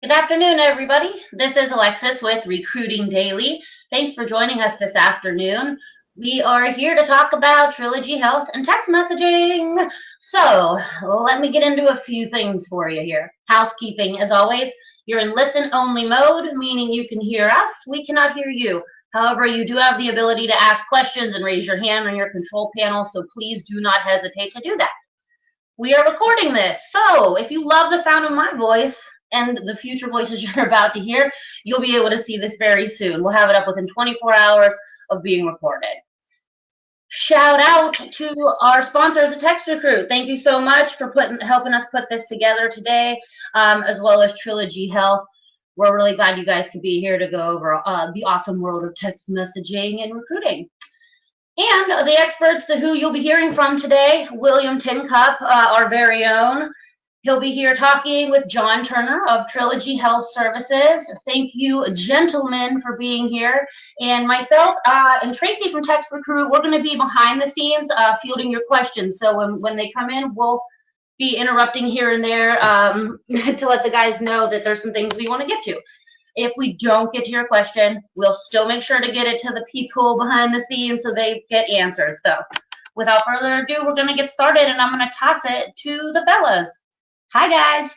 Good afternoon, everybody. This is Alexis with Recruiting Daily. Thanks for joining us this afternoon. We are here to talk about Trilogy Health and text messaging. So let me get into a few things for you here. Housekeeping, as always, you're in listen-only mode, meaning you can hear us, we cannot hear you. However, you do have the ability to ask questions and raise your hand on your control panel, so please do not hesitate to do that. We are recording this, so if you love the sound of my voice and the future voices you're about to hear, you'll be able to see this very soon. We'll have it up within 24 hours of being recorded. Shout out to our sponsors at Text Recruit. Thank you so much for helping us put this together today, as well as Trilogy Health. We're really glad you guys could be here to go over the awesome world of text messaging and recruiting. And the experts who you'll be hearing from today, William Tincup, our very own. He'll be here talking with John Turner of Trilogy Health Services. Thank you, gentlemen, for being here. And myself and Tracy from Text Recruit, we're going to be behind the scenes fielding your questions. So when they come in, we'll be interrupting here and there to let the guys know that there's some things we want to get to. If we don't get to your question, we'll still make sure to get it to the people behind the scenes so they get answered. So without further ado, we're going to get started, and I'm going to toss it to the fellas. Hi, guys.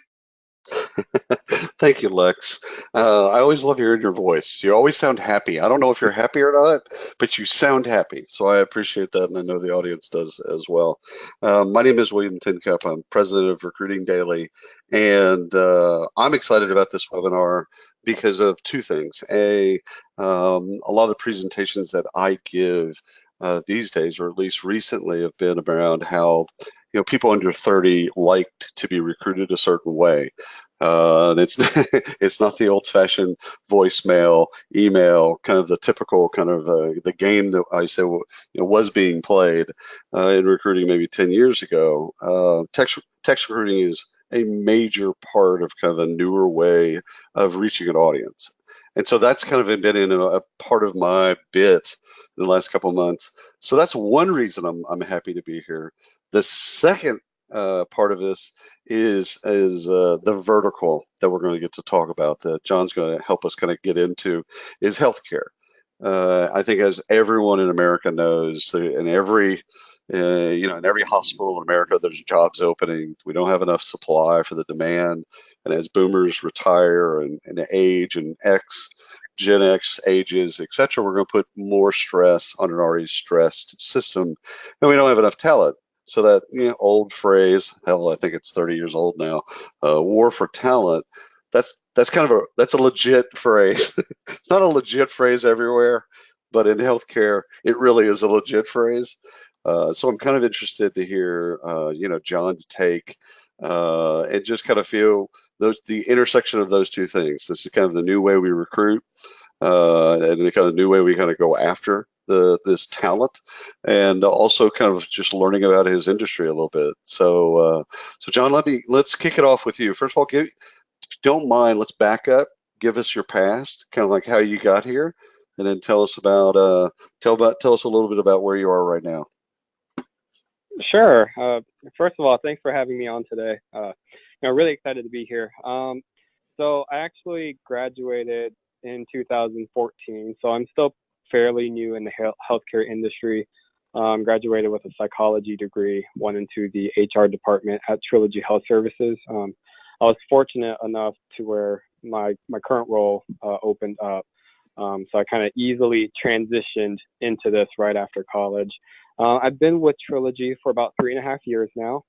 Thank you, Lex. I always love hearing your voice. You always sound happy. I don't know if you're happy or not, but you sound happy. So I appreciate that, and I know the audience does as well. My name is William Tincup. I'm president of Recruiting Daily, and I'm excited about this webinar because of two things. A lot of the presentations that I give these days, or at least recently, have been around how people under 30 liked to be recruited a certain way. And it's it's not the old-fashioned voicemail, email, kind of the typical kind of the game that I say was being played in recruiting maybe 10 years ago. Text recruiting is a major part of kind of a newer way of reaching an audience. And so that's kind of been in a part of my bit in the last couple of months. So that's one reason I'm happy to be here. The second part of this is the vertical that we're going to get to talk about, that John's going to help us kind of get into, is healthcare. I think, as everyone in America knows, in every in every hospital in America, there's jobs opening. We don't have enough supply for the demand, and as boomers retire and age, and Gen X ages, etc., we're going to put more stress on an already stressed system, and we don't have enough talent. So that old phrase, hell, I think it's 30 years old now, war for talent. That's kind of that's a legit phrase. It's not a legit phrase everywhere, but in healthcare, it really is a legit phrase. So I'm kind of interested to hear, John's take, and just kind of feel the intersection of those two things. This is kind of the new way we recruit, and the kind of new way we kind of go after this talent, and also kind of just learning about his industry a little bit. So John, let's kick it off with you. First of all, if you don't mind, let's back up, give us your past, kind of like how you got here, and then tell us about tell us a little bit about where you are right now. Sure. First of all, thanks for having me on today. Really excited to be here. So I actually graduated in 2014, so I'm still fairly new in the healthcare industry. Graduated with a psychology degree, went into the HR department at Trilogy Health Services. I was fortunate enough to where my current role opened up. So I kind of easily transitioned into this right after college. I've been with Trilogy for about 3.5 years now.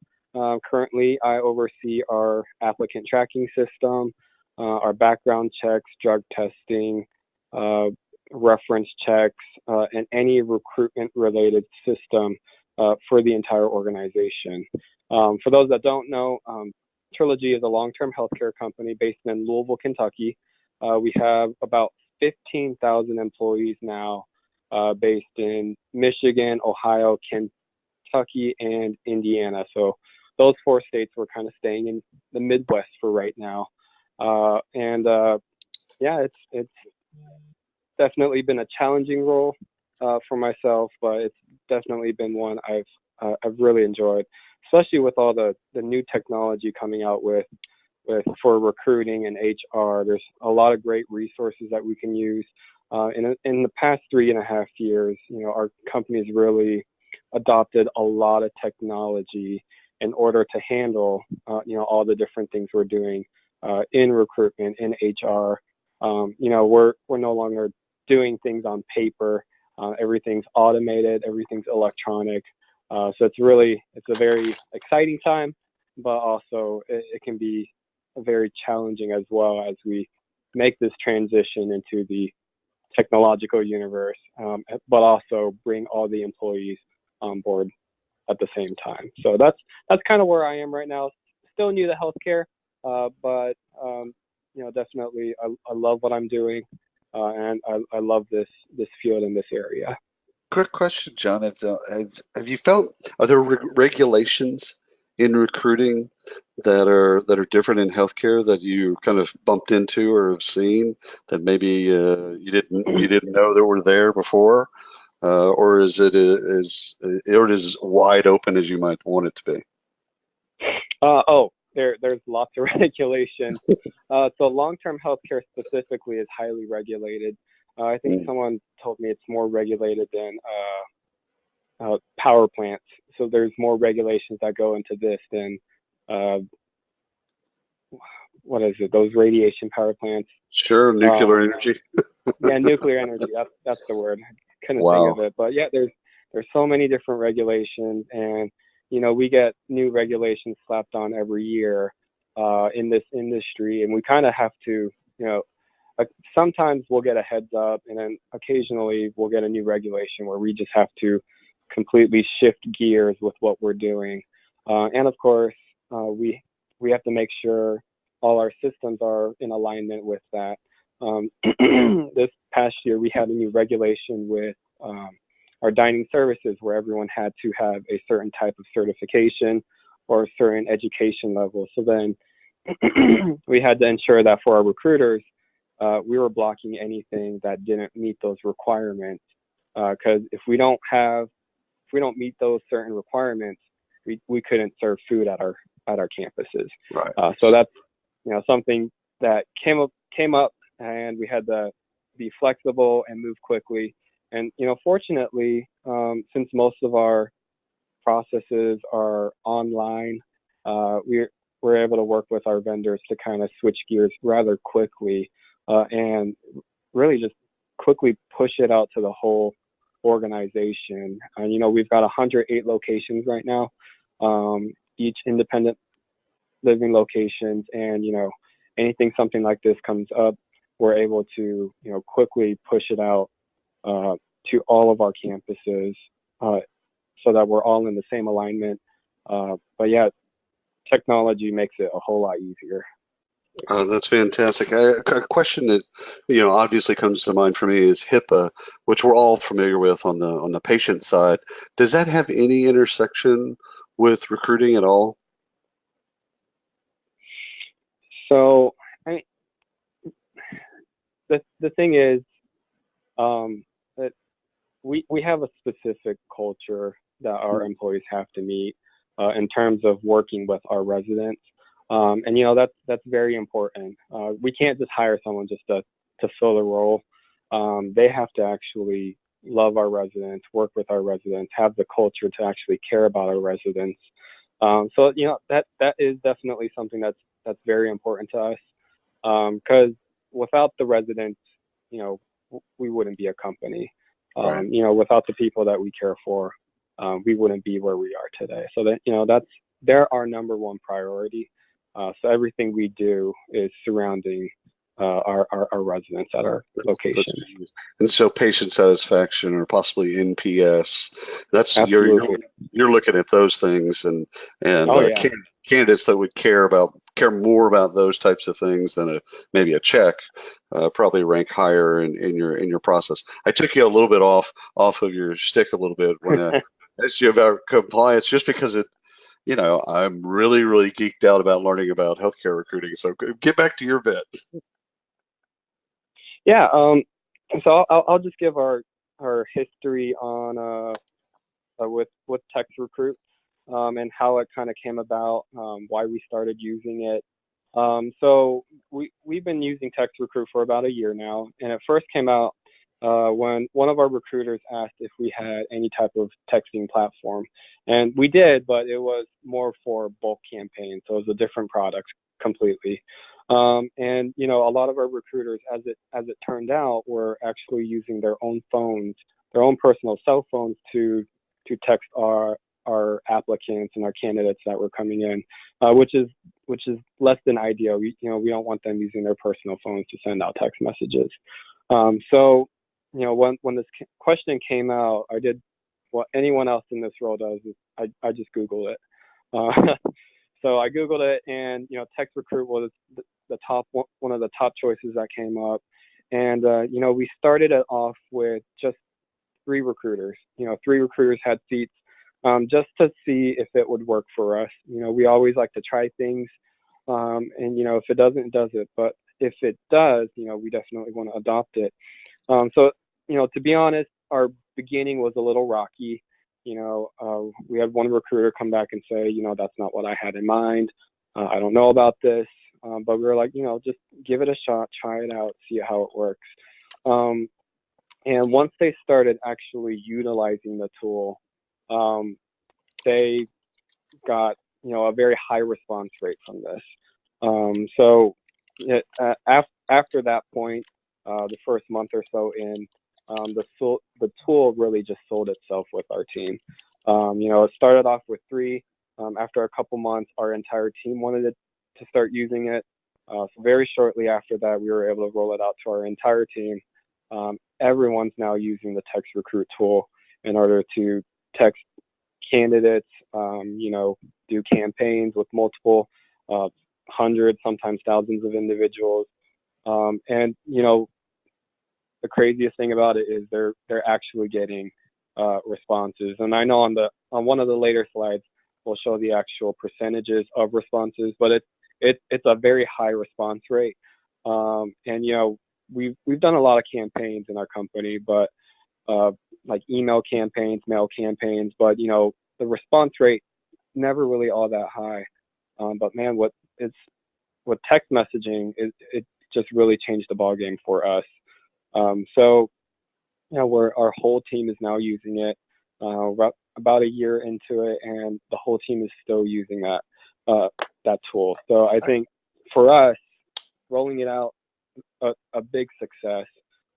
Currently, I oversee our applicant tracking system, our background checks, drug testing, reference checks, and any recruitment-related system for the entire organization. For those that don't know, Trilogy is a long-term healthcare company based in Louisville, Kentucky. We have about 15,000 employees now, based in Michigan, Ohio, Kentucky, and Indiana. So those 4 states, we're kind of staying in the Midwest for right now. It's definitely been a challenging role for myself, but it's definitely been one I've really enjoyed, especially with all the new technology coming out with for recruiting and HR. There's a lot of great resources that we can use. In the past 3.5 years, our company's really adopted a lot of technology in order to handle, all the different things we're doing in recruitment, in HR. We're no longer doing things on paper. Everything's automated, everything's electronic. So it's a very exciting time, but also it can be very challenging as well as we make this transition into the technological universe, but also bring all the employees on board at the same time. So that's kind of where I am right now. Still new to healthcare, but definitely I love what I'm doing, and I love this field in this area. Quick question, John. Have you felt, are there regulations in recruiting that are different in healthcare that you kind of bumped into or have seen that maybe you didn't know that were there before, or is it as wide open as you might want it to be? There's lots of regulations. So long-term healthcare specifically is highly regulated. I think someone told me it's more regulated than power plants. So there's more regulations that go into this than what is it? Those radiation power plants. Sure, nuclear energy. Yeah, nuclear energy. That's the word. I couldn't think of it. But yeah, there's so many different regulations, and we get new regulations slapped on every year in this industry, and we kind of have to, sometimes we'll get a heads up, and then occasionally we'll get a new regulation where we just have to completely shift gears with what we're doing. And of course, we have to make sure all our systems are in alignment with that. This past year, we had a new regulation with our dining services where everyone had to have a certain type of certification or a certain education level. So then we had to ensure that for our recruiters, we were blocking anything that didn't meet those requirements. Because if we don't meet those certain requirements, we couldn't serve food at our campuses. Right. So that's something that came up, and we had to be flexible and move quickly. And fortunately, since most of our processes are online, we're able to work with our vendors to kind of switch gears rather quickly, and really just quickly push it out to the whole organization. And we've got 108 locations right now, each independent living locations, and anything something like this comes up, we're able to quickly push it out to all of our campuses, so that we're all in the same alignment. But yeah, technology makes it a whole lot easier. That's fantastic. A question that obviously comes to mind for me is HIPAA, which we're all familiar with on the patient side. Does that have any intersection with recruiting at all? So the thing is, that we have a specific culture that our employees have to meet in terms of working with our residents. And that's very important. We can't just hire someone just to fill the role. They have to actually love our residents, work with our residents, have the culture to actually care about our residents. So that is definitely something that's very important to us. Because without the residents, we wouldn't be a company. Right. Without the people that we care for, we wouldn't be where we are today. So that they're our number one priority. So everything we do is surrounding our residents at our locations. And so patient satisfaction, or possibly NPS, that's you're looking at those things, and candidates that would care more about those types of things than maybe a check probably rank higher in your process. I took you a little bit off of your stick a little bit when I asked you about compliance, just because I'm really, really geeked out about learning about healthcare recruiting. So get back to your bit. Yeah. So I'll just give our history on with Text Recruit, and how it kind of came about, why we started using it, So we've been using Text Recruit for about a year now, and it first came out when one of our recruiters asked if we had any type of texting platform, and we did, but it was more for bulk campaigns, so it was a different product completely. And you know, a lot of our recruiters, as it turned out, were actually using their own phones, their own personal cell phones to text our applicants and our candidates that were coming in, which is less than ideal. We don't want them using their personal phones to send out text messages. So you know, when this question came out, I did what anyone else in this role does, is I just Googled it. So I Googled it, and you know, Text Recruit was the top one of the top choices that came up. And you know, we started it off with just 3 recruiters. You know, 3 recruiters had seats, just to see if it would work for us. You know, we always like to try things, and you know, if it doesn't, it doesn't. But if it does, you know, we definitely want to adopt it. So you know, to be honest, our beginning was a little rocky. You know, we had one recruiter come back and say, you know, that's not what I had in mind. I don't know about this. But we were like, you know, just give it a shot, try it out, see how it works. And once they started actually utilizing the tool, they got, you know, a very high response rate from this. So after that point, the first month or so in, the tool really just sold itself with our team. You know, it started off with 3. After a couple months, our entire team wanted to start using it. So very shortly after that, we were able to roll it out to our entire team. Everyone's now using the Text Recruit tool in order to text candidates, you know, do campaigns with multiple hundreds, sometimes thousands of individuals. And you know, the craziest thing about it is they're actually getting responses. And I know on one of the later slides, we'll show the actual percentages of responses, but it's a very high response rate. And you know, we've done a lot of campaigns in our company, but like email campaigns, mail campaigns, but you know, the response rate never really all that high. But man, what text messaging is, it just really changed the ballgame for us. So you know, our whole team is now using it. About a year into it, and the whole team is still using that tool. So I think for us, rolling it out, a big success.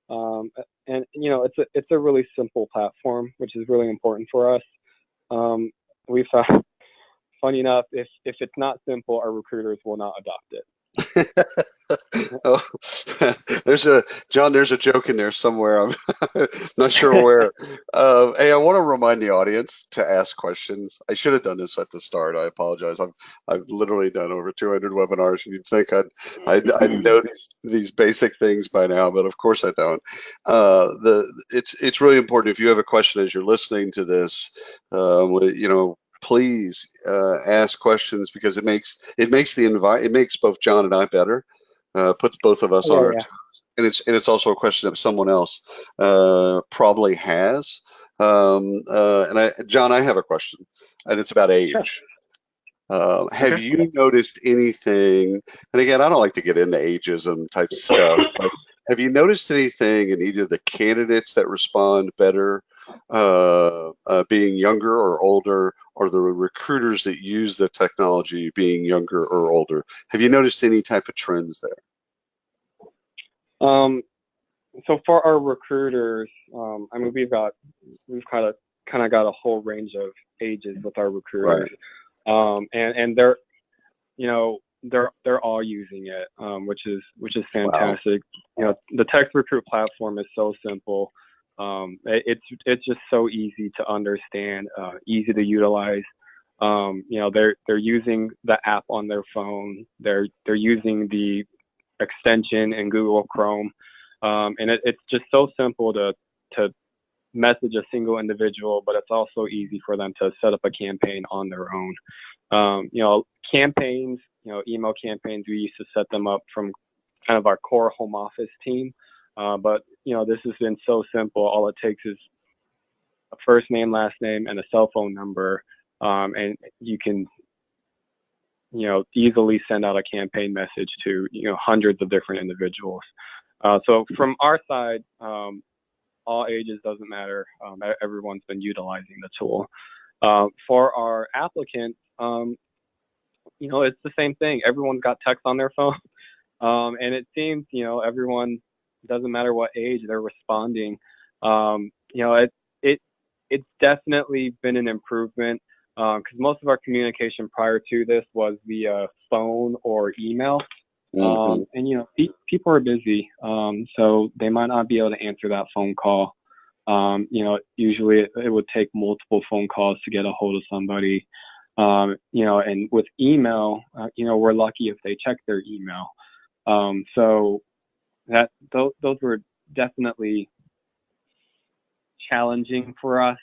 And you know, it's a really simple platform, which is really important for us. We found, funny enough, if it's not simple, our recruiters will not adopt it. Oh, there's a joke in there somewhere. I'm not sure where. Hey, I want to remind the audience to ask questions. I should have done this at the start. I apologize. I've literally done over 200 webinars, and you'd think I'd know these basic things by now, but of course I don't. It's really important if you have a question as you're listening to this. You know, please ask questions, because it makes both John and I better, puts both of us on our toes, and it's also a question that someone else probably has. John, I have a question, and it's about age. Have you noticed anything? And again, I don't like to get into ageism type stuff, but have you noticed anything in either the candidates that respond better being younger or older, or the recruiters that use the technology being younger or older? Have you noticed any type of trends there? So for our recruiters, I mean, we've kind of got a whole range of ages with our recruiters, right. And they're, you know, they're all using it, which is fantastic. Wow. You know, the Text Recruit platform is so simple. It's just so easy to understand, easy to utilize. You know, they're using the app on their phone. They're using the extension in Google Chrome, and it's just so simple to message a single individual, but it's also easy for them to set up a campaign on their own. You know, campaigns, you know, email campaigns, we used to set them up from kind of our core home office team. But, you know, this has been so simple. All it takes is a first name, last name, and a cell phone number. And you can easily send out a campaign message to, hundreds of different individuals. So from our side, all ages, doesn't matter. Everyone's been utilizing the tool. For our applicants, it's the same thing. Everyone's got text on their phone. And it seems, everyone, doesn't matter what age, they're responding. It's definitely been an improvement, because most of our communication prior to this was via phone or email. And people are busy, so they might not be able to answer that phone call. Usually it would take multiple phone calls to get a hold of somebody. And with email, we're lucky if they check their email. So those were definitely challenging for us.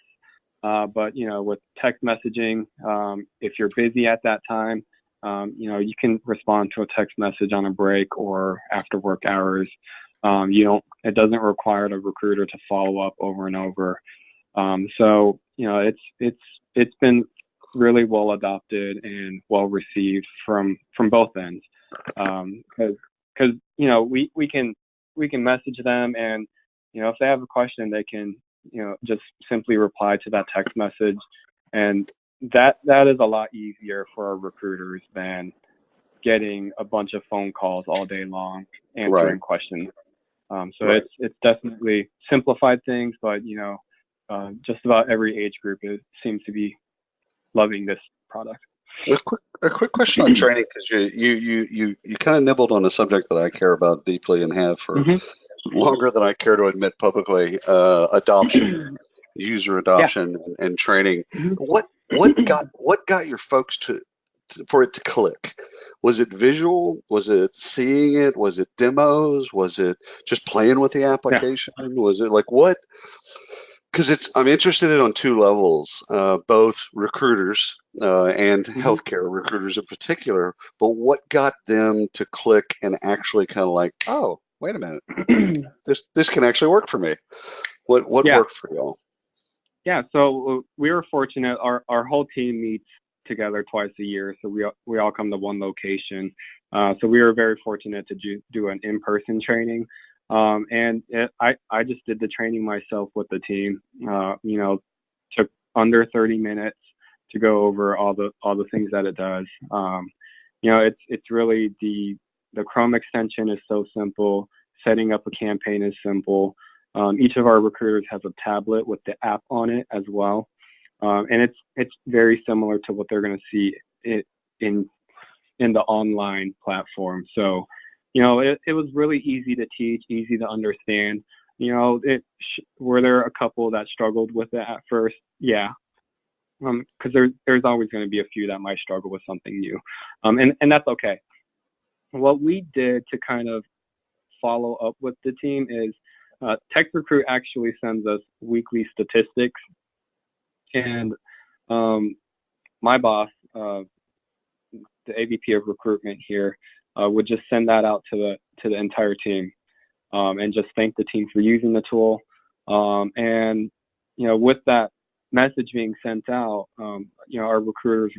But with text messaging, if you're busy at that time, you can respond to a text message on a break or after work hours. It doesn't require the recruiter to follow up over and over. So it's been really well adopted and well received from both ends. Because we can message them, and if they have a question, they can just simply reply to that text message, and that is a lot easier for our recruiters than getting a bunch of phone calls all day long answering questions. It's definitely simplified things, but just about every age group seems to be loving this product. A quick question on training, because you kind of nibbled on a subject that I care about deeply and have for longer than I care to admit publicly. Adoption, user adoption, and training. What got your folks for it to click? Was it visual? Was it seeing it? Was it demos? Was it just playing with the application? Was it like what? Because I'm interested in it on two levels, both recruiters and healthcare recruiters in particular. But what got them to click and actually kind of like, oh, wait a minute, this can actually work for me? What worked for y'all? Yeah, so we were fortunate. Our whole team meets together twice a year, so we all come to one location. So we were very fortunate to do an in-person training. And I just did the training myself with the team. Took under 30 minutes to go over all the things that it does. It's really the Chrome extension is so simple. Setting up a campaign is simple. Each of our recruiters has a tablet with the app on it as well. And it's very similar to what they're going to see in the online platform. So, it was really easy to teach, easy to understand. Were there a couple that struggled with it at first? Yeah. Because there's always going to be a few that might struggle with something new. And that's okay. What we did to kind of follow up with the team is TechRecruit actually sends us weekly statistics. And my boss, the AVP of recruitment here, would just send that out to the entire team, and just thank the team for using the tool. And with that message being sent out, our recruiters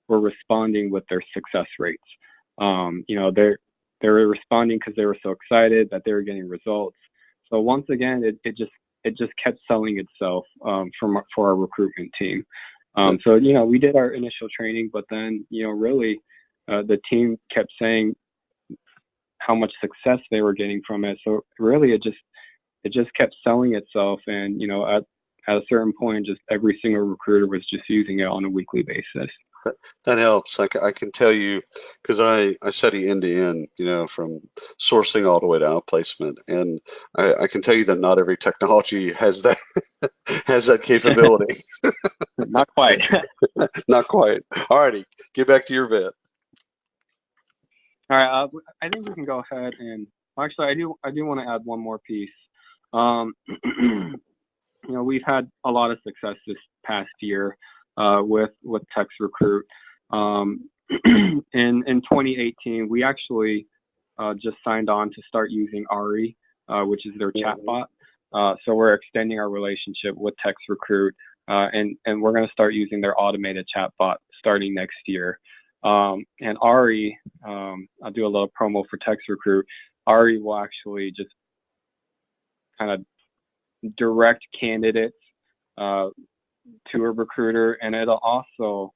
were responding with their success rates. They were responding because they were so excited that they were getting results. So once again, it just kept selling itself for our recruitment team. So we did our initial training, but then really the team kept saying how much success they were getting from it. So really it just kept selling itself, and at a certain point, just every single recruiter was just using it on a weekly basis. That helps. I can tell you, because I study end to end, from sourcing all the way to outplacement, and I can tell you that not every technology has that capability. Not quite. Not quite. All righty, get back to your bit. All right. I think we can go ahead and actually I do want to add one more piece. We've had a lot of success this past year with TechRecruit. In 2018, we actually just signed on to start using Ari, which is their chatbot. So we're extending our relationship with TechRecruit, and we're going to start using their automated chatbot starting next year. And Ari, I'll do a little promo for Text Recruit. Ari will actually just kind of direct candidates to a recruiter, and it'll also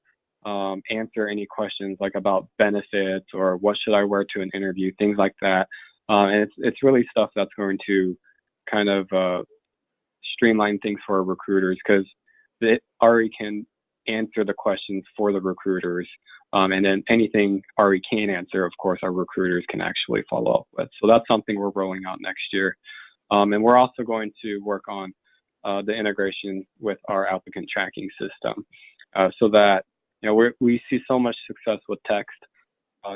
answer any questions like about benefits or what should I wear to an interview, things like that. And it's really stuff that's going to kind of streamline things for our recruiters, because Ari can answer the questions for the recruiters, and then anything Ari can't answer, of course, our recruiters can actually follow up with. So that's something we're rolling out next year. And we're also going to work on the integration with our applicant tracking system, so that, you know, we see so much success with text.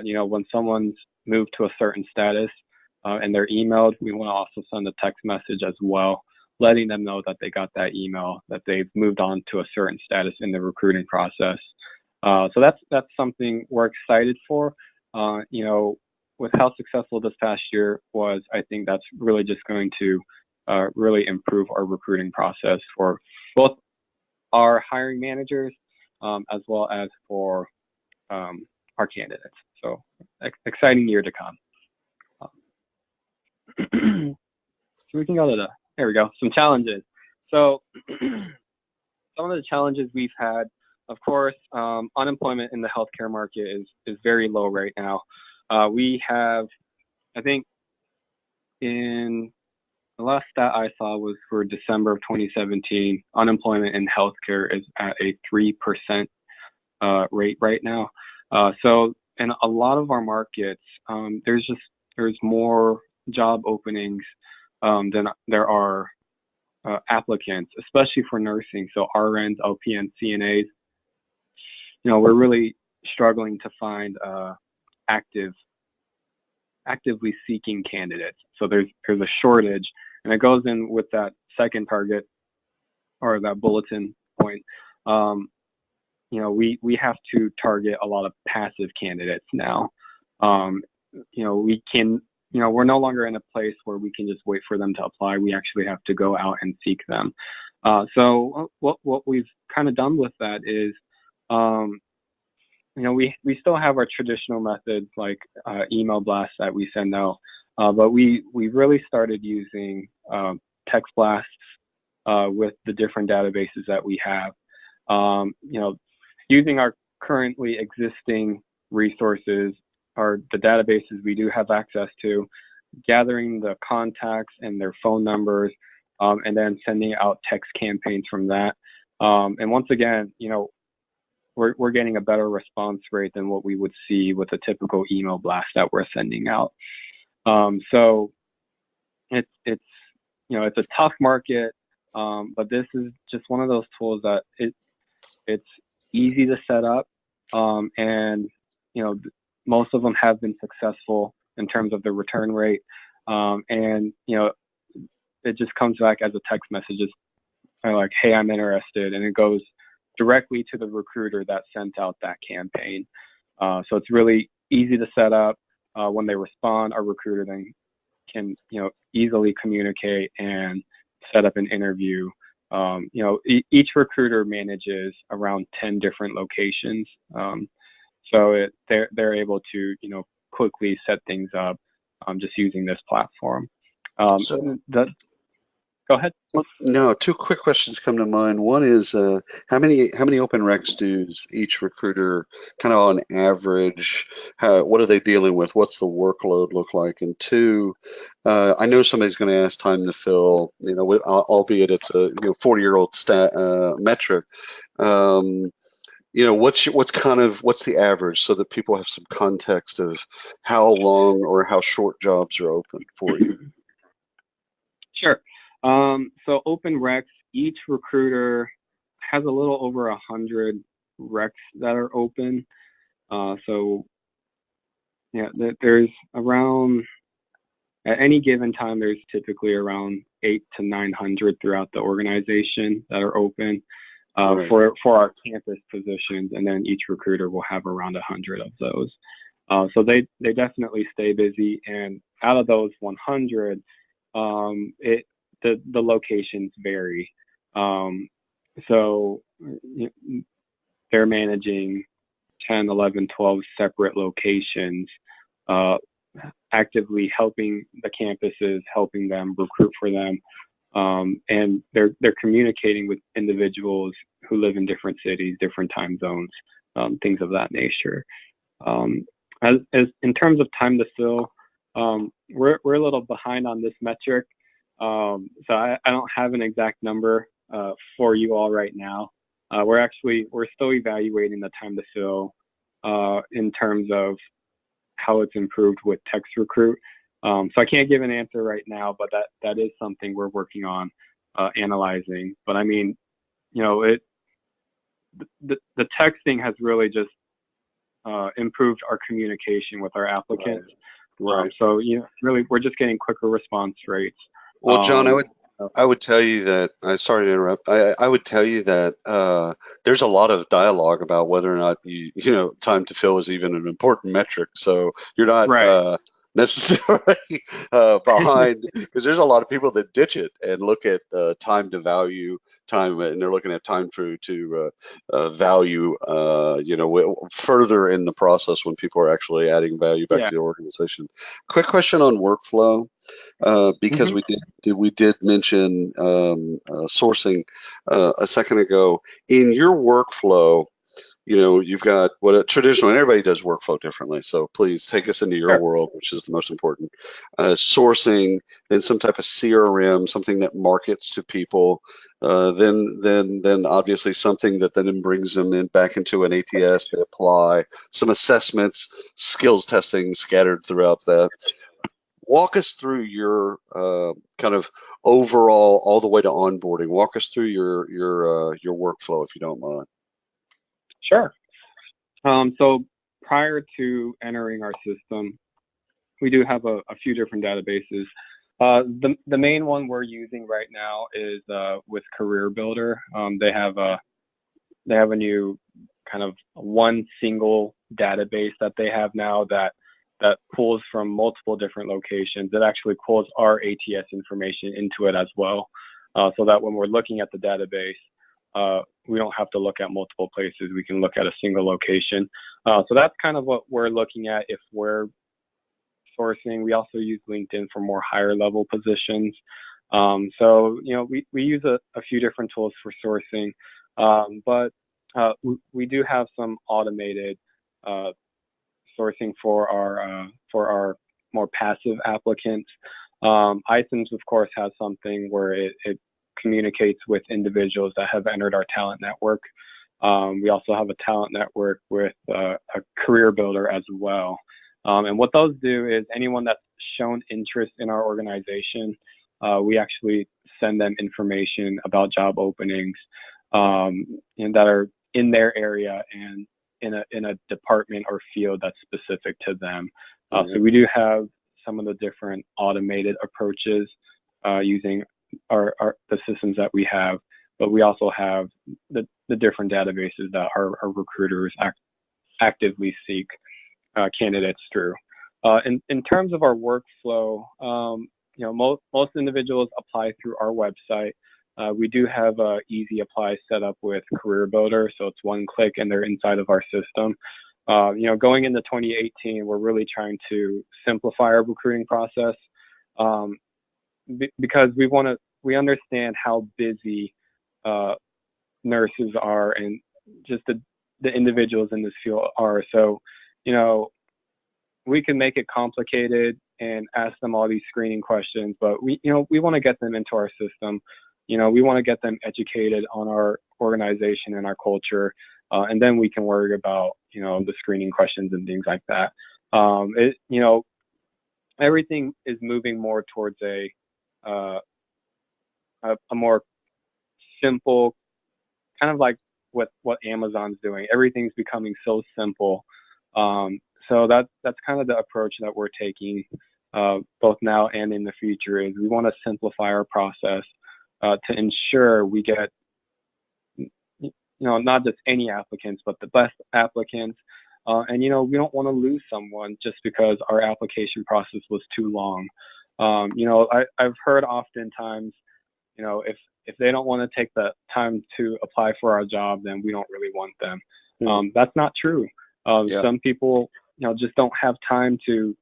You know, when someone's moved to a certain status and they're emailed, we want to also send a text message as well, letting them know that they got that email, that they've moved on to a certain status in the recruiting process. So that's something we're excited for. You know, with how successful this past year was, I think that's really just going to really improve our recruiting process for both our hiring managers as well as for our candidates. So exciting year to come. So we can go to there we go, some challenges. So some of the challenges we've had, of course, unemployment in the healthcare market is very low right now. We have, I think, in the last stat I saw was for December of 2017, unemployment in healthcare is at a 3% rate right now. So in a lot of our markets, there's more job openings than there are applicants, especially for nursing. So RNs, LPNs, CNAs, you know, we're really struggling to find actively seeking candidates. So there's a shortage, and it goes in with that second target or that bulletin point. You know, we have to target a lot of passive candidates now. You know, we can, you know, we're no longer in a place where we can just wait for them to apply. We actually have to go out and seek them. So what we've kind of done with that is, you know, we still have our traditional methods like email blasts that we send out, but we really started using text blasts with the different databases that we have. You know, using our currently existing resources, or the databases we do have access to, gathering the contacts and their phone numbers, and then sending out text campaigns from that. And once again, you know, we're getting a better response rate than what we would see with a typical email blast that we're sending out. So it's you know, it's a tough market, but this is just one of those tools that it's easy to set up, and you know, most of them have been successful in terms of the return rate, and you know, it just comes back as a text message, just kind of like, hey, I'm interested, and it goes directly to the recruiter that sent out that campaign. So it's really easy to set up. When they respond, our recruiter then can, you know, easily communicate and set up an interview. You know, each recruiter manages around 10 different locations. So they're able to, you know, quickly set things up just using this platform. Go ahead. No, two quick questions come to mind. One is how many open recs do each recruiter kind of on average? What are they dealing with? What's the workload look like? And two, I know somebody's going to ask time to fill. You know, albeit it's a 40-year-old metric. You know, what's the average, so that people have some context of how long or how short jobs are open for you? Sure. So open recs, each recruiter has a little over 100 recs that are open. So yeah, there's around, at any given time, there's typically around 800 to 900 throughout the organization that are open right. for our campus positions, and then each recruiter will have around 100 of those. So they definitely stay busy, and out of those 100, the locations vary. So they're managing 10, 11, 12 separate locations, actively helping the campuses, helping them, recruit for them. And they're communicating with individuals who live in different cities, different time zones, things of that nature. As in terms of time to fill, we're a little behind on this metric. So I don't have an exact number for you all right now. We're still evaluating the time to fill in terms of how it's improved with text recruit. So I can't give an answer right now, but that is something we're working on analyzing. But I mean, you know, the texting has really just improved our communication with our applicants. Right. So you know, really, we're just getting quicker response rates. Well, John, I would tell you that, sorry to interrupt. I would tell you that there's a lot of dialogue about whether or not you know, time to fill is even an important metric. So you're not necessarily behind, because there's a lot of people that ditch it and look at time to value time, and they're looking at time to value, you know, further in the process when people are actually adding value back to the organization. Quick question on workflow. Because we did mention sourcing a second ago. In your workflow, you know, you've got what a traditional, and everybody does workflow differently. So please take us into your world, which is the most important. Sourcing, then some type of CRM, something that markets to people. Then obviously something that then brings them in back into an ATS. They apply some assessments, skills testing scattered throughout that. Walk us through your kind of overall, all the way to onboarding. Walk us through your workflow, if you don't mind. Sure. So prior to entering our system, we do have a few different databases. The main one we're using right now is with Career Builder. They have a new kind of one single database that they have now that pulls from multiple different locations. It actually pulls our ATS information into it as well, so that when we're looking at the database, we don't have to look at multiple places. We can look at a single location. So that's kind of what we're looking at if we're sourcing. We also use LinkedIn for more higher level positions. So, you know, we use a few different tools for sourcing, but we do have some automated sourcing for our more passive applicants. iCIMS, of course, has something where it communicates with individuals that have entered our talent network. We also have a talent network with a career builder as well. And what those do is anyone that's shown interest in our organization, we actually send them information about job openings and that are in their area and in a department or field that's specific to them. So we do have some of the different automated approaches using the systems that we have, but we also have the different databases that our recruiters actively seek candidates through. In terms of our workflow, you know, most individuals apply through our website. We do have a easy apply set up with Career Builder, so it's one click and they're inside of our system. You know, going into 2018, we're really trying to simplify our recruiting process because we understand how busy nurses are and just the individuals in this field are. So, you know, we can make it complicated and ask them all these screening questions, but we want to get them into our system. You know, we want to get them educated on our organization and our culture, and then we can worry about, you know, the screening questions and things like that. You know, everything is moving more towards a more simple, kind of like what Amazon's doing. Everything's becoming so simple. So that's kind of the approach that we're taking, both now and in the future. Is we want to simplify our process to ensure we get, you know, not just any applicants, but the best applicants. And, you know, we don't want to lose someone just because our application process was too long. You know, I've heard oftentimes, you know, if they don't want to take the time to apply for our job, then we don't really want them. That's not true. Yeah. Some people, just don't have time to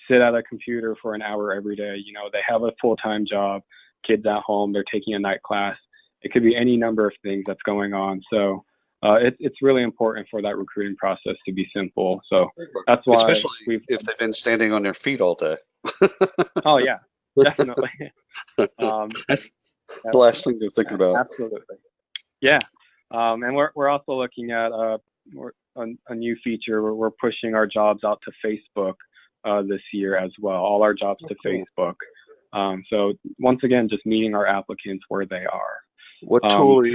sit at a computer for an hour every day. They have a full-time job, kids at home, they're taking a night class. It could be any number of things that's going on. So it's really important for that recruiting process to be simple. So that's why especially if they've been standing on their feet all day. Oh yeah, definitely. That's the last thing to think about. Absolutely. Yeah. And we're also looking at a new feature where we're pushing our jobs out to Facebook this year as well. All our jobs to Facebook. So once again, just meeting our applicants where they are. What tool are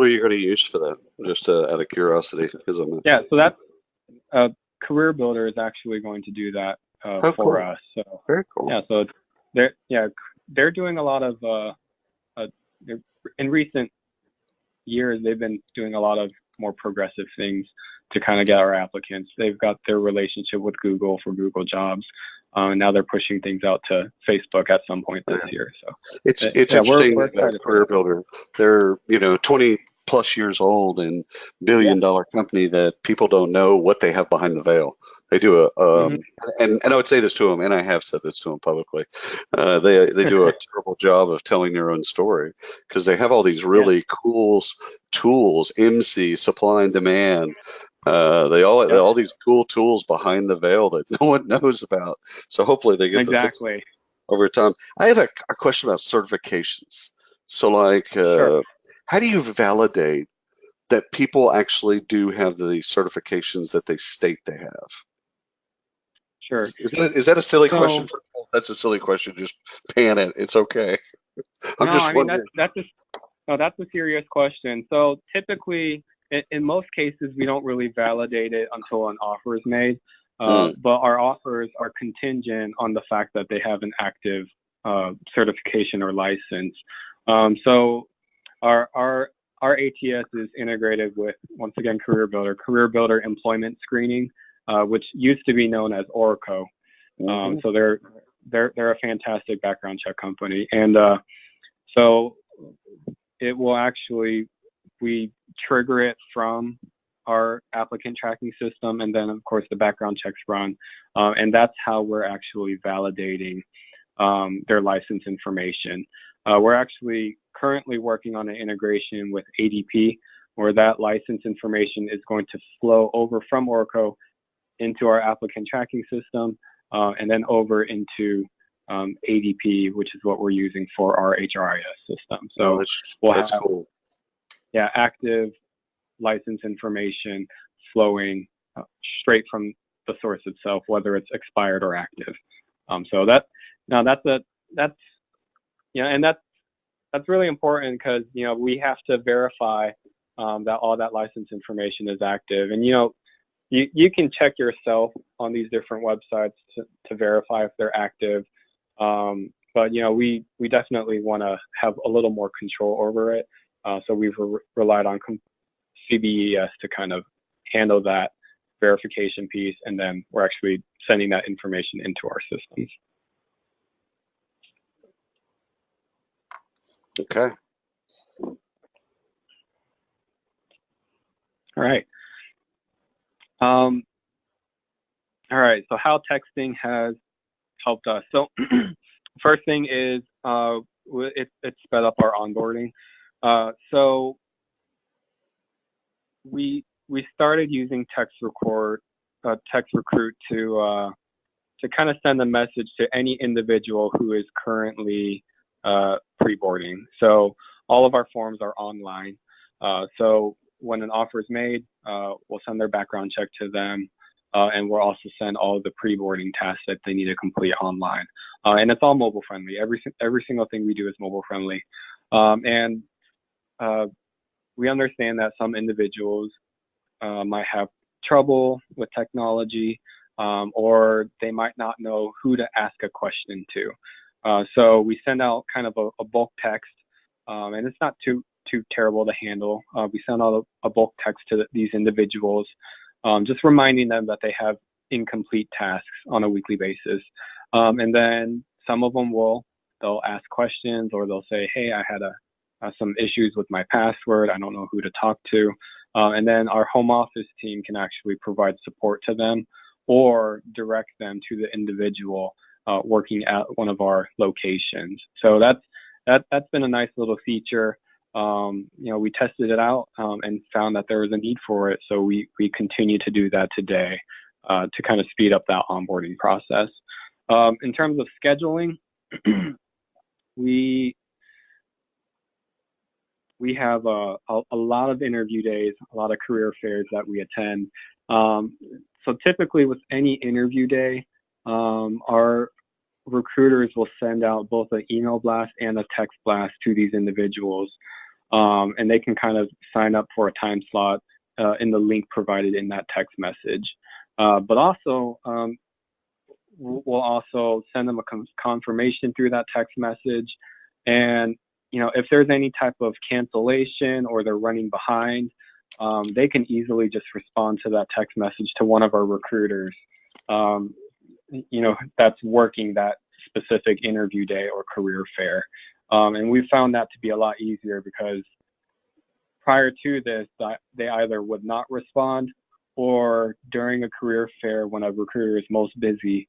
you going to use for that? Just out of curiosity, because yeah. So that's Career Builder is actually going to do that for us. So very cool. Yeah. So they're doing a lot of in recent years. They've been doing a lot of more progressive things to kind of get our applicants. They've got their relationship with Google for Google Jobs. And now they're pushing things out to Facebook at some point this year. So it's interesting about Career Builder. They're 20 plus years old and billion-dollar company that people don't know what they have behind the veil. They do and I would say this to them, and I have said this to them publicly. They do a terrible job of telling their own story because they have all these really cool tools, MC, supply and demand. They all these cool tools behind the veil that no one knows about. So hopefully they get them fixed over time. I have a question about certifications. So like, how do you validate that people actually do have the certifications that they state they have? Sure. Is that a silly question? If that's a silly question, just pan it. It's okay. I'm just wondering. That's a serious question. So typically, in most cases, we don't really validate it until an offer is made. But our offers are contingent on the fact that they have an active certification or license. So our ATS is integrated with, once again, Career Builder Employment Screening, which used to be known as Oracle. So they're a fantastic background check company, and so it will actually, we trigger it from our applicant tracking system, and then of course the background checks run, and that's how we're actually validating their license information. We're actually currently working on an integration with ADP, where that license information is going to flow over from Oracle into our applicant tracking system, and then over into ADP, which is what we're using for our HRIS system. So that's cool. Yeah, active license information flowing straight from the source itself, whether it's expired or active. So that's really important because we have to verify that all that license information is active, and you can check yourself on these different websites to verify if they're active. But we definitely want to have a little more control over it. So we've relied on CBES to kind of handle that verification piece, and then we're actually sending that information into our systems. Okay. All right. All right. So how texting has helped us. So first thing is it sped up our onboarding. So we started using Text Recruit to kind of send a message to any individual who is currently pre-boarding. So all of our forms are online. So when an offer is made, we'll send their background check to them, and we'll also send all of the pre-boarding tasks that they need to complete online. And it's all mobile friendly. Every single thing we do is mobile friendly. And we understand that some individuals might have trouble with technology, or they might not know who to ask a question to. So we send out kind of a bulk text, and it's not too terrible to handle. We send out a bulk text to these individuals, just reminding them that they have incomplete tasks on a weekly basis. And then some of them they'll ask questions, or they'll say, hey, I had some issues with my password. I don't know who to talk to. And then our home office team can actually provide support to them or direct them to the individual working at one of our locations. So that's been a nice little feature. We tested it out and found that there was a need for it. So we continue to do that today to kind of speed up that onboarding process. In terms of scheduling, we have a lot of interview days, a lot of career fairs that we attend. So typically with any interview day, our recruiters will send out both an email blast and a text blast to these individuals. And they can kind of sign up for a time slot in the link provided in that text message. But also, we'll also send them a confirmation through that text message. And, if there's any type of cancellation or they're running behind, they can easily just respond to that text message to one of our recruiters, that's working that specific interview day or career fair. And we found that to be a lot easier because prior to this, they either would not respond or during a career fair when a recruiter is most busy,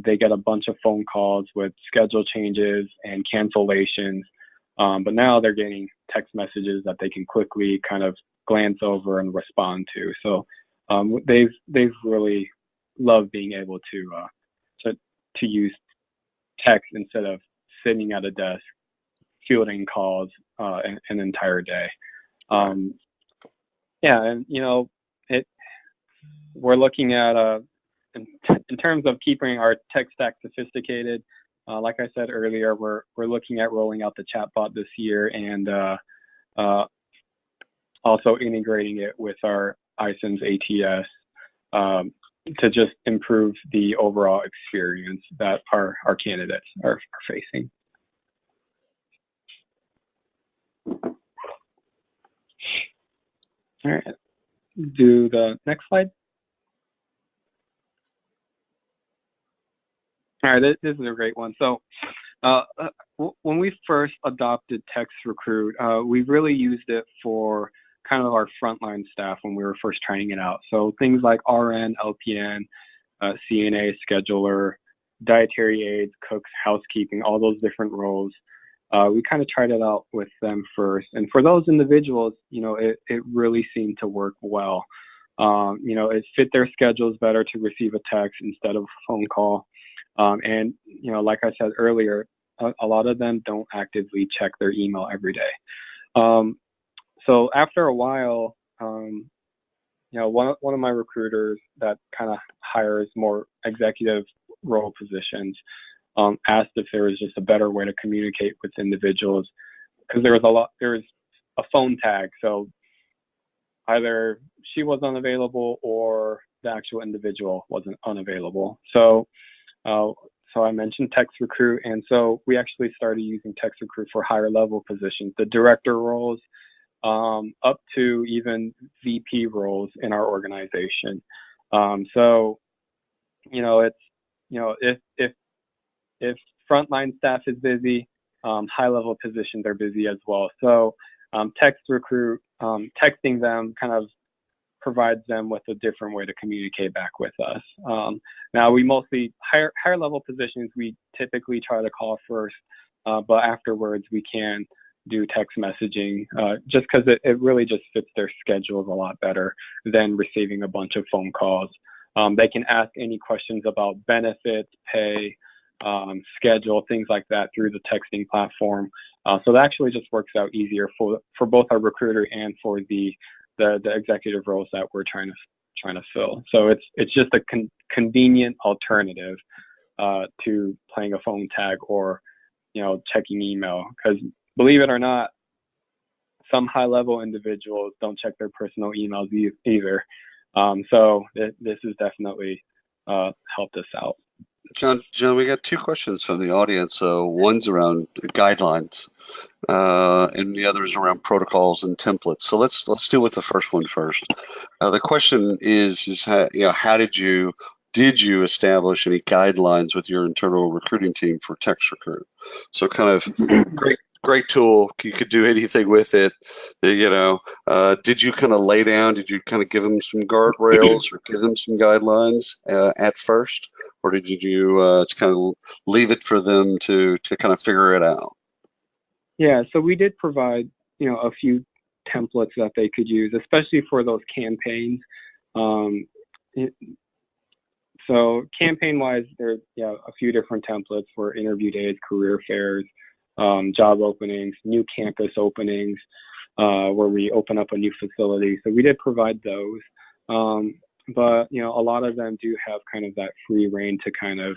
they get a bunch of phone calls with schedule changes and cancellations. But now they're getting text messages that they can quickly kind of glance over and respond to. So they've really loved being able to use text instead of sitting at a desk fielding calls an entire day. We're looking at in terms of keeping our tech stack sophisticated. Like I said earlier, we're looking at rolling out the chatbot this year and also integrating it with our iCIMS ATS to just improve the overall experience that our candidates are facing. All right, do the next slide. All right, this is a great one. So when we first adopted Text Recruit, we really used it for kind of our frontline staff when we were first trying it out. So things like RN, LPN, CNA, scheduler, dietary aides, cooks, housekeeping, all those different roles. We kind of tried it out with them first. And for those individuals, it really seemed to work well. It fit their schedules better to receive a text instead of a phone call. And, like I said earlier, a lot of them don't actively check their email every day. So after a while, one of my recruiters that kind of hires more executive role positions asked if there was just a better way to communicate with individuals, because there was a phone tag. So either she was unavailable or the actual individual wasn't unavailable. So I mentioned Text Recruit, and so we actually started using Text Recruit for higher level positions, the director roles, up to even VP roles in our organization. If frontline staff is busy, high level positions are busy as well. So Text Recruit, texting them kind of provides them with a different way to communicate back with us. Now we mostly higher level positions, we typically try to call first, but afterwards we can do text messaging just because it really just fits their schedules a lot better than receiving a bunch of phone calls. They can ask any questions about benefits, pay, schedule, things like that through the texting platform. So that actually just works out easier for both our recruiter and for the executive roles that we're trying to fill. So it's just a convenient alternative to playing a phone tag or checking email, because believe it or not, some high level individuals don't check their personal emails either. So this has definitely helped us out. John, we got two questions from the audience. One's around guidelines, and the other is around protocols and templates. So let's deal with the first one first. The question is how did you establish any guidelines with your internal recruiting team for Text Recruit? So kind of great tool. You could do anything with it. Did you kind of lay down? Did you kind of give them some guardrails or give them some guidelines at first, or did you just kind of leave it for them to kind of figure it out? Yeah, so we did provide, a few templates that they could use, especially for those campaigns. So campaign-wise, there's a few different templates for interview days, career fairs, job openings, new campus openings, where we open up a new facility. So we did provide those, but a lot of them do have kind of that free reign to kind of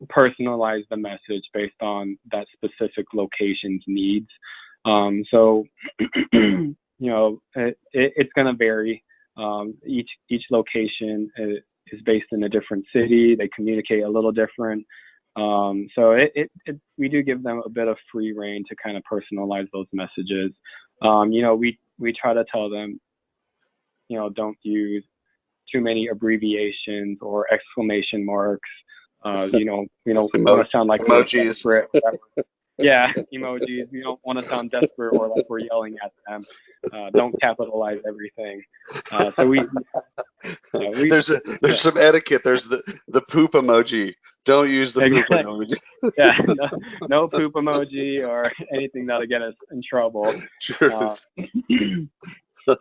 personalize the message based on that specific location's needs. So it's going to vary. Each location is based in a different city. They communicate a little different. So we do give them a bit of free reign to kind of personalize those messages. We try to tell them, don't use too many abbreviations or exclamation marks. We don't want to sound like emojis. Yeah, emojis. We don't want to sound desperate or like we're yelling at them. Don't capitalize everything. There's some etiquette. There's the poop emoji. Don't use the poop emoji. Yeah, no poop emoji or anything that'll get us in trouble. Truth. So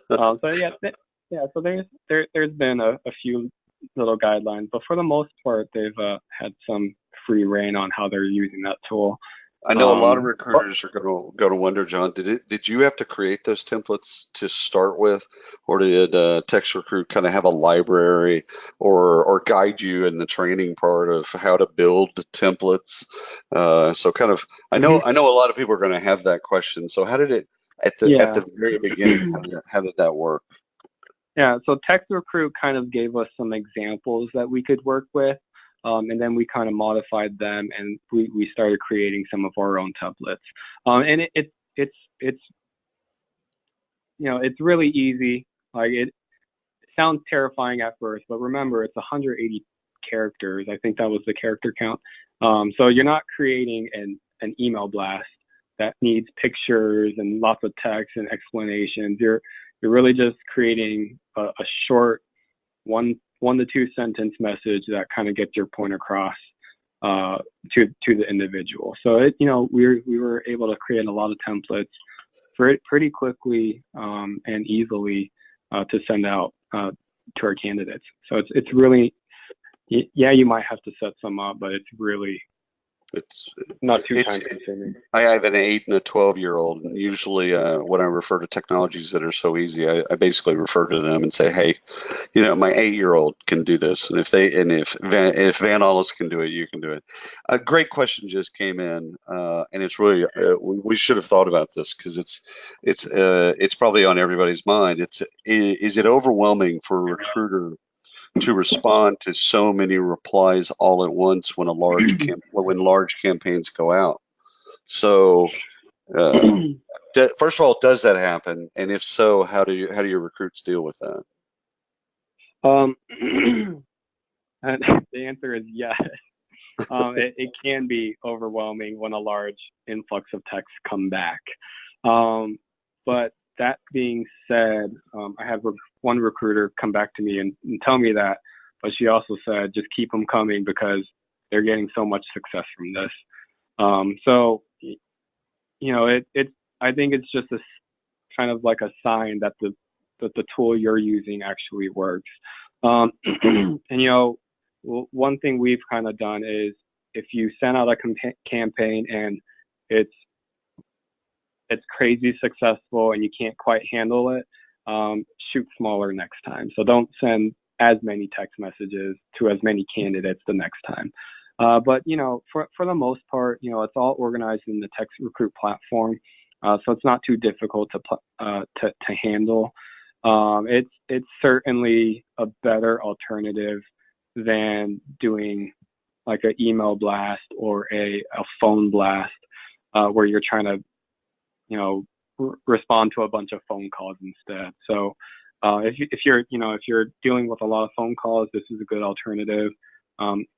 there's been a few little guidelines, but for the most part, they've had some free reign on how they're using that tool. I know a lot of recruiters are going to wonder, John, did you have to create those templates to start with, or did TextRecruit kind of have a library or guide you in the training part of how to build templates? So kind of, I know a lot of people are going to have that question. So how did it at the very beginning? How did that work? Yeah, so TextRecruit kind of gave us some examples that we could work with. And then we kind of modified them, and we started creating some of our own templates. And it's really easy. Like it sounds terrifying at first, but remember it's 180 characters. I think that was the character count. So you're not creating an email blast that needs pictures and lots of text and explanations. You're really just creating a short one to two sentence message that kind of gets your point across to the individual. So we were able to create a lot of templates pretty quickly and easily to send out to our candidates. So it's really, you might have to set some up, but it's not too time consuming. I have an 8 and a 12-year-old, and usually when I refer to technologies that are so easy, I basically refer to them and say, hey, my 8-year-old can do this, and if Van Allis can do it, you can do it. A great question just came in, and it's really we should have thought about this because it's probably on everybody's mind. Is it overwhelming for a recruiter to respond to so many replies all at once when large campaigns go out? So first of all, does that happen? And if so, how do your recruits deal with that? The answer is yes. It can be overwhelming when a large influx of texts come back. But that being said, I had one recruiter come back to me and tell me that, but she also said, just keep them coming because they're getting so much success from this. So, I think it's just a kind of like a sign that the tool you're using actually works. And, one thing we've kind of done is if you send out a campaign and it's crazy successful and you can't quite handle it, shoot smaller next time. So don't send as many text messages to as many candidates the next time. But for the most part, it's all organized in the TextRecruit platform, so it's not too difficult to handle. It's certainly a better alternative than doing like an email blast or a phone blast where you're trying to respond to a bunch of phone calls instead. So if you're dealing with a lot of phone calls, this is a good alternative.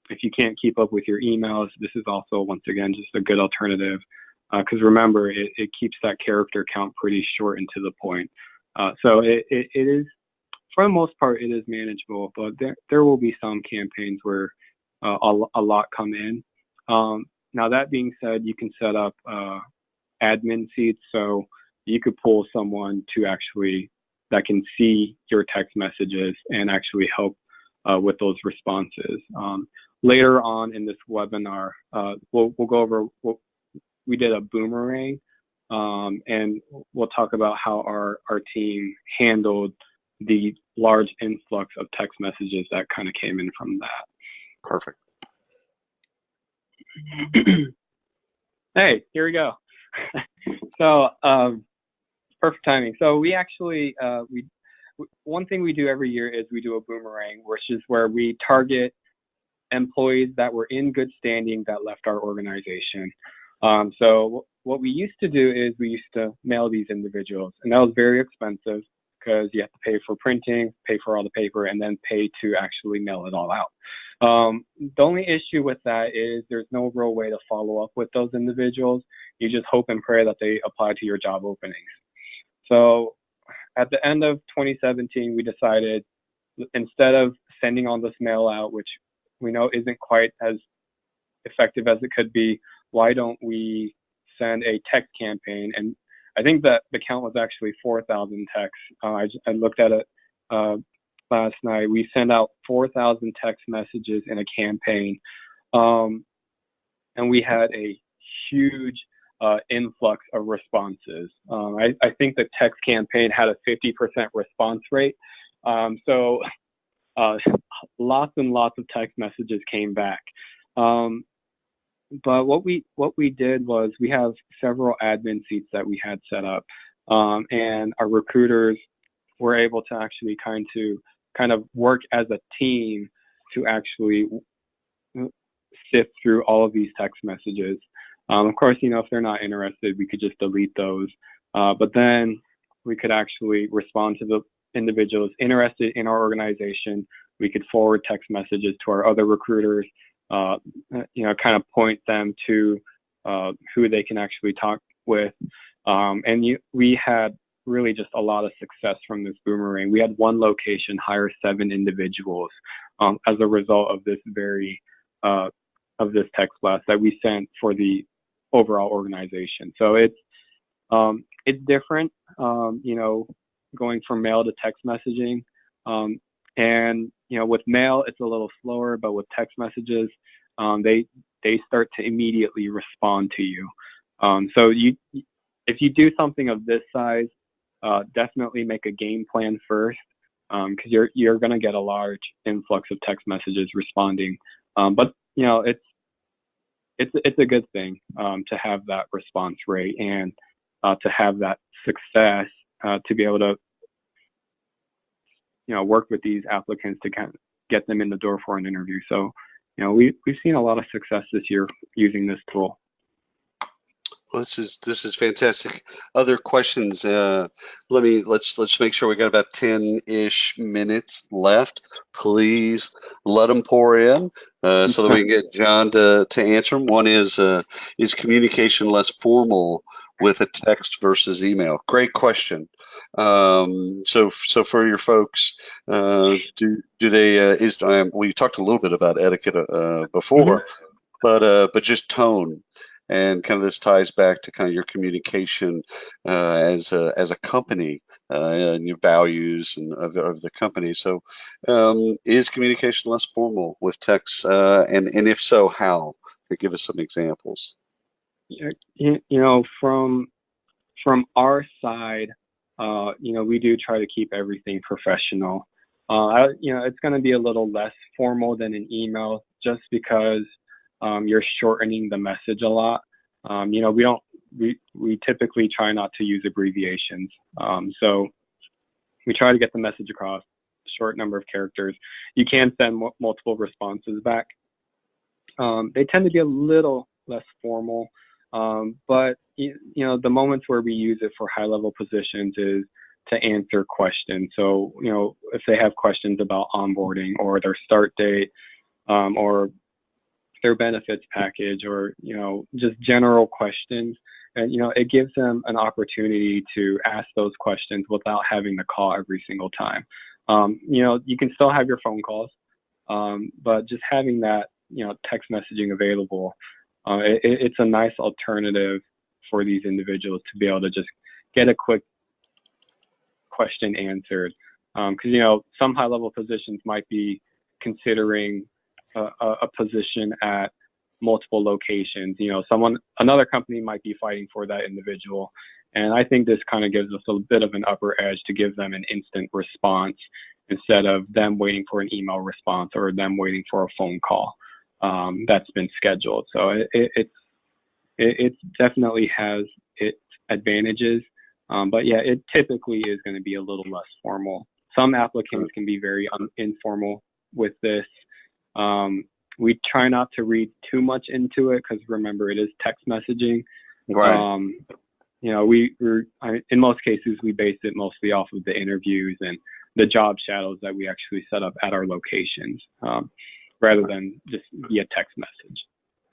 If you can't keep up with your emails, this is also, once again, just a good alternative. because remember, it keeps that character count pretty short and to the point. So it is, for the most part, it is manageable, but there will be some campaigns where a lot come in. Now that being said, you can set up admin seats, so you could pull someone to actually that can see your text messages and actually help with those responses. Later on in this webinar, we'll go over we did a boomerang, and we'll talk about how our team handled the large influx of text messages that kind of came in from that. Perfect. Hey, here we go. So perfect timing. So we actually one thing we do every year is we do a boomerang, which is where we target employees that were in good standing that left our organization. So what we used to do is we used to mail these individuals, and that was very expensive because you have to pay for printing, pay for all the paper, and then pay to actually mail it all out. The only issue with that is there's no real way to follow up with those individuals. You just hope and pray that they apply to your job openings. So at the end of 2017, we decided instead of sending all this mail out, which we know isn't quite as effective as it could be, why don't we send a text campaign? And I think that the count was actually 4,000 texts. I looked at it last night. We sent out 4,000 text messages in a campaign, and we had a huge influx of responses. I think the text campaign had a 50% response rate. So lots and lots of text messages came back. But what we did was we have several admin seats that we had set up, and our recruiters were able to actually kind of work as a team to actually sift through all of these text messages. Of course, if they're not interested, we could just delete those. But then we could actually respond to the individuals interested in our organization. We could forward text messages to our other recruiters, kind of point them to who they can actually talk with. We had really just a lot of success from this boomerang. We had one location hire 7 individuals as a result of this of this text blast that we sent for the overall organization. So it's different, going from mail to text messaging. And with mail, it's a little slower, but with text messages, they start to immediately respond to you. So if you do something of this size, definitely make a game plan first, because you're going to get a large influx of text messages responding. But it's a good thing to have that response rate and to have that success to be able to work with these applicants to kind of get them in the door for an interview. So we've seen a lot of success this year using this tool. Well, this is fantastic. Other questions? Let's make sure we got about 10-ish minutes left. Please let them pour in so that we can get John to answer them. One is communication less formal with a text versus email? Great question. So for your folks, do they we talked a little bit about etiquette before, but just tone. And kind of this ties back to kind of your communication as a company and your values and of the company. So is communication less formal with text? And if so, how? Give us some examples. From our side, we do try to keep everything professional. It's going to be a little less formal than an email just because you're shortening the message a lot. We typically try not to use abbreviations. So we try to get the message across a short number of characters. You can send multiple responses back. They tend to be a little less formal, but the moments where we use it for high-level positions is to answer questions. So if they have questions about onboarding or their start date, or their benefits package, or just general questions, and it gives them an opportunity to ask those questions without having to call every single time. You can still have your phone calls, but just having that text messaging available, it's a nice alternative for these individuals to be able to just get a quick question answered. Because some high-level positions might be considering a position at multiple locations. Another company might be fighting for that individual, and I think this kind of gives us a bit of an upper edge to give them an instant response instead of them waiting for an email response or them waiting for a phone call that's been scheduled. So it definitely has its advantages, but yeah, it typically is going to be a little less formal. Some applicants can be very informal with this. We try not to read too much into it because remember, it is text messaging. Right. In most cases, we base it mostly off of the interviews and the job shadows that we actually set up at our locations, rather than just via text message.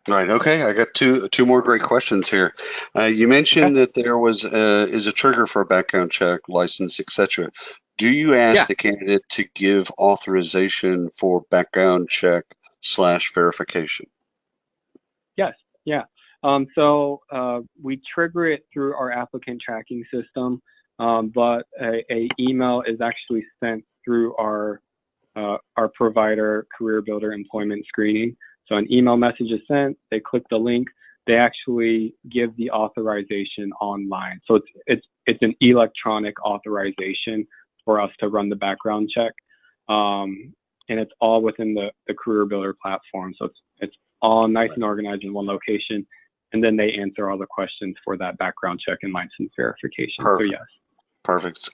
Right. Okay. I got two more great questions here. You mentioned that there is a trigger for a background check, license, etc. Do you ask the candidate to give authorization for background check / verification? Yes. Yeah. So we trigger it through our applicant tracking system, but a email is actually sent through our provider Career Builder employment screening. So an email message is sent, they click the link, they actually give the authorization online. So it's an electronic authorization for us to run the background check. And it's all within the Career Builder platform. So it's all nice and organized in one location. And then they answer all the questions for that background check and license verification. Perfect. So yes. Perfect.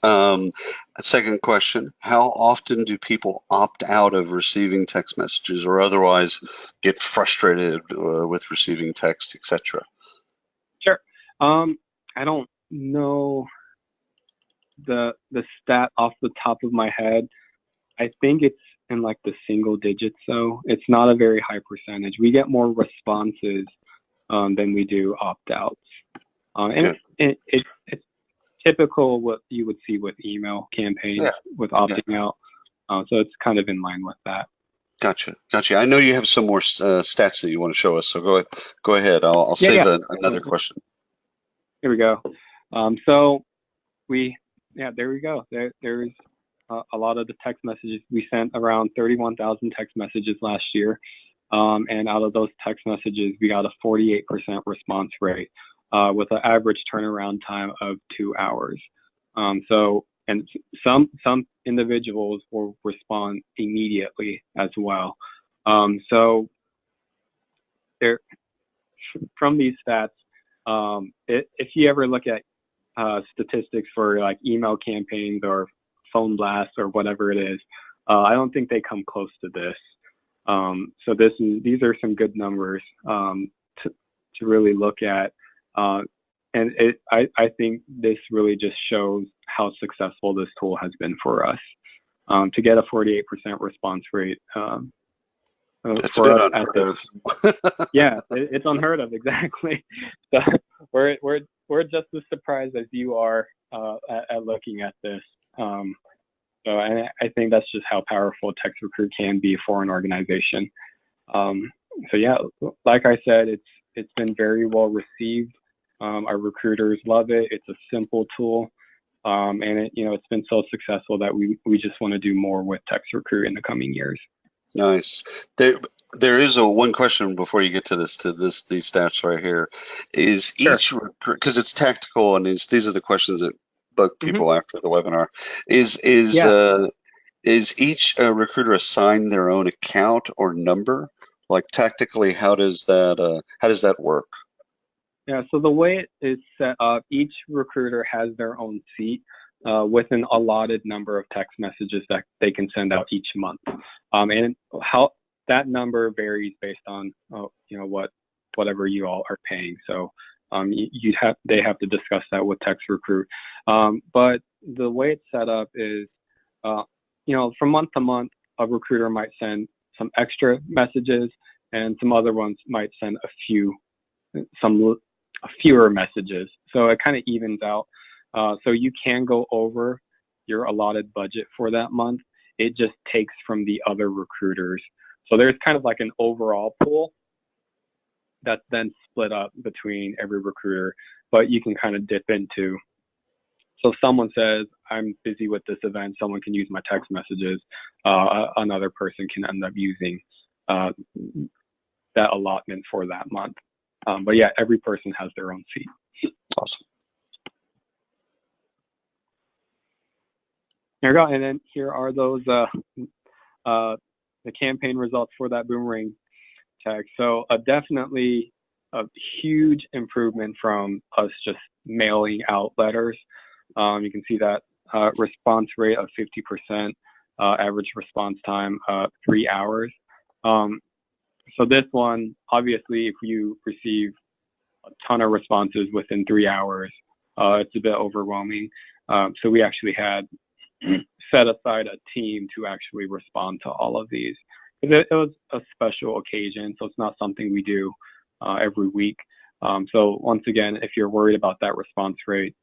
Second question, how often do people opt out of receiving text messages or otherwise get frustrated with receiving text, etc.? Sure. I don't know the stat off the top of my head. I think it's in like the single digits, so it's not a very high percentage. We get more responses than we do opt-outs. And it's typical what you would see with email campaigns with opting out. So it's kind of in line with that. Gotcha. I know you have some more stats that you want to show us, so go ahead. I'll save another question. Here we go. So there we go. There's a lot of the text messages. We sent around 31,000 text messages last year. And out of those text messages, we got a 48% response rate with an average turnaround time of 2 hours. And some individuals will respond immediately as well. So there, from these stats, if you ever look at statistics for like email campaigns or phone blasts or whatever it is, I don't think they come close to this. So these are some good numbers to really look at, and I think this really just shows how successful this tool has been for us. To get a 48% response rate, that's a bit unheard of. Yeah, it's unheard of, exactly. So we're just as surprised as you are at looking at this. So I think that's just how powerful Text Recruit can be for an organization. So yeah, like I said, it's been very well received. Our recruiters love it. It's a simple tool, and it's been so successful that we just want to do more with Text Recruit in the coming years. Nice. There is one question before you get to these stats right here. Is each recruit, because it's tactical, and these are the questions that bug people after the webinar. Is each recruiter assigned their own account or number? Like tactically, how does that work? Yeah, so the way it is set up, each recruiter has their own seat with an allotted number of text messages that they can send out each month. And how that number varies based on whatever you all are paying. So they have to discuss that with Text Recruit. But the way it's set up is, from month to month, a recruiter might send some extra messages, and some other ones might send some fewer messages. So it kind of evens out. So you can go over your allotted budget for that month. It just takes from the other recruiters. So there's kind of like an overall pool that's then split up between every recruiter, but you can kind of dip into. So if someone says, I'm busy with this event, someone can use my text messages. Another person can end up using that allotment for that month. But yeah, every person has their own seat. Awesome. There we go. And then here are those the campaign results for that boomerang tag. So definitely a huge improvement from us just mailing out letters. You can see that response rate of 50%, average response time 3 hours. So this one, obviously, if you receive a ton of responses within 3 hours, it's a bit overwhelming. So we actually had set aside a team to actually respond to all of these. It was a special occasion, so it's not something we do every week. So once again, if you're worried about that response rate,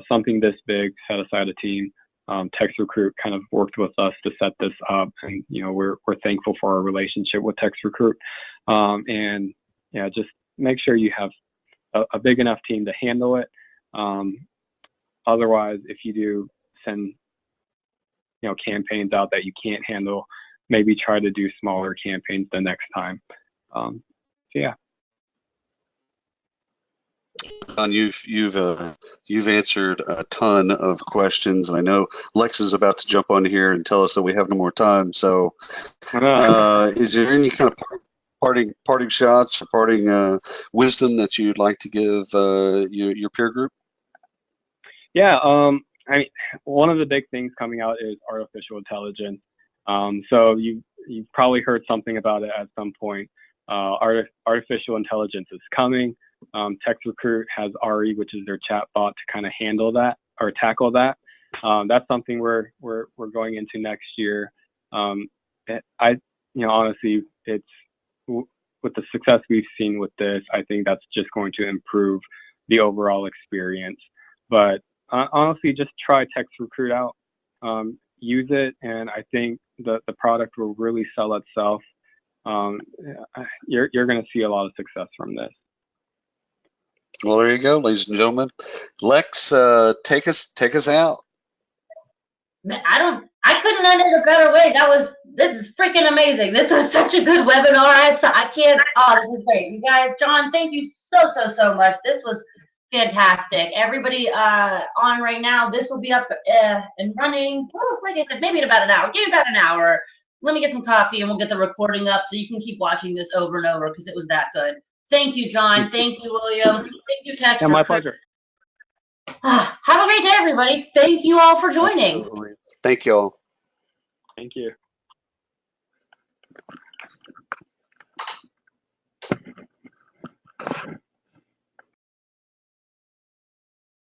something this big, set aside a team. TextRecruit kind of worked with us to set this up, and we're thankful for our relationship with TextRecruit. And yeah, just make sure you have a big enough team to handle it. Otherwise, if you do send campaigns out that you can't handle, maybe try to do smaller campaigns the next time. So yeah. John, you've answered a ton of questions, and I know Lex is about to jump on here and tell us that we have no more time. So, is there any kind of parting shots or parting wisdom that you'd like to give your peer group? Yeah, I mean, one of the big things coming out is artificial intelligence. So you've probably heard something about it at some point. Artificial intelligence is coming. TextRecruit has Ari, which is their chatbot, to kind of handle that or tackle that. That's something we're going into next year. Honestly, it's with the success we've seen with this, I think that's just going to improve the overall experience. But honestly, just try TextRecruit out, use it, and I think the product will really sell itself. You're going to see a lot of success from this. Well, there you go, ladies and gentlemen. Lex, take us out. I couldn't end it a better way. This is freaking amazing. This was such a good webinar. I can't. Oh, this is great. You guys, John, thank you so much. This was fantastic. Everybody on right now, this will be up and running. Like I said, maybe in about an hour. Give me about an hour. Let me get some coffee and we'll get the recording up so you can keep watching this over and over because it was that good. Thank you, John. Thank you, William. Thank you, Tex. Yeah, my pleasure. Have a great day, everybody. Thank you all for joining. Absolutely. Thank you all. Thank you.